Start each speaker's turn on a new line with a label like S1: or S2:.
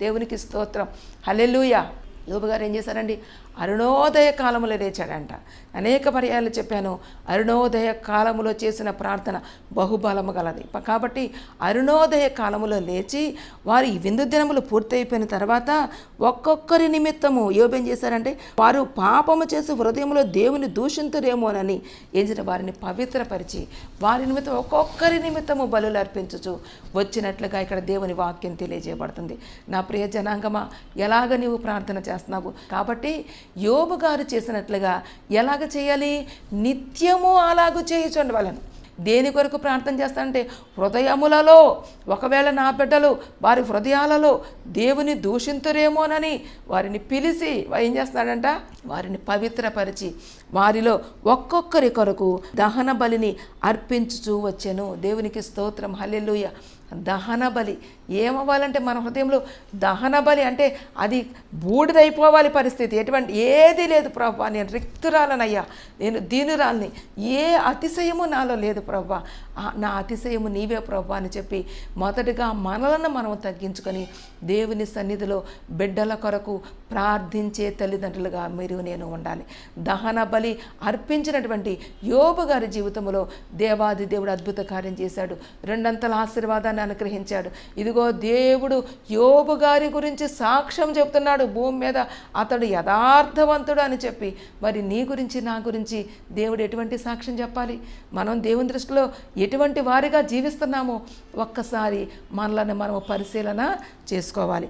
S1: దేవునికి స్తోత్రం. హల్లెలూయా. యోబు గారు ఏం చేశారండి? అరుణోదయ కాలములో లేచాడంట. అనేక పర్యాలు చెప్పాను, అరుణోదయ కాలములో చేసిన ప్రార్థన బహుబలము గలది. కాబట్టి అరుణోదయ కాలములో లేచి వారి విందు దినములు పూర్తయిపోయిన తర్వాత ఒక్కొక్కరి నిమిత్తము యోబు ఏం చేశారంటే, వారు పాపము చేసి హృదయంలో దేవుని దూషింతురేమోనని ఏం వారిని పవిత్రపరిచి వారి నిమిత్తం ఒక్కొక్కరి నిమిత్తము బలులు అర్పించుచు వచ్చినట్లుగా ఇక్కడ దేవుని వాక్యం తెలియజేయబడుతుంది. నా ప్రియ జనాంగమా, ఎలాగ నీవు ప్రార్థన చేస్తున్నావు? కాబట్టి యోబు గారు చేసినట్లుగా ఎలాగ చేయాలి? నిత్యము అలాగూ చేయించండి వాళ్ళను. దేని కొరకు ప్రార్థన చేస్తానంటే, హృదయములలో ఒకవేళ నా బిడ్డలు వారి హృదయాలలో దేవుని దూషింతురేమోనని వారిని పిలిచి ఏం చేస్తాడంట? వారిని పవిత్రపరిచి వారిలో ఒక్కొక్కరి కొరకు దహన బలిని అర్పించుచూ వచ్చెను. దేవునికి స్తోత్రం. హల్లెలూయా. దహన బలి ఏమవ్వాలంటే, మన హృదయంలో దహన బలి అంటే అది బూడిదైపోవాలి పరిస్థితి. ఎటువంటి ఏది లేదు ప్రభువా, నేను రిక్తురాలనయ్యా, నేను దీనురాల్ని, ఏ అతిశయము నాలో లేదు ప్రభువా, నా అతిశయము నీవే ప్రభువా అని చెప్పి మొదటిగా మనలను మనం తగ్గించుకొని దేవుని సన్నిధిలో బిడ్డల కొరకు ప్రార్థించే తల్లిదండ్రులుగా మీరు నేను ఉండాలి. దహన బలి అర్పించినటువంటి యోబు గారి జీవితంలో దేవాది దేవుడు అద్భుత కార్యం చేశాడు. రెండంతల ఆశీర్వాదాన్ని అనుగ్రహించాడు. ఇదిగో దేవుడు యోబు గారి గురించి సాక్ష్యం చెప్తున్నాడు భూమి మీద, అతడు యథార్థవంతుడు అని చెప్పి. మరి నీ గురించి నా గురించి దేవుడు ఎటువంటి సాక్ష్యం చెప్పాలి? మనం దేవుని దృష్టిలో ఎటువంటి వారిగా జీవిస్తున్నామో ఒక్కసారి మనలను మనం పరిశీలన చేసుకోవాలి.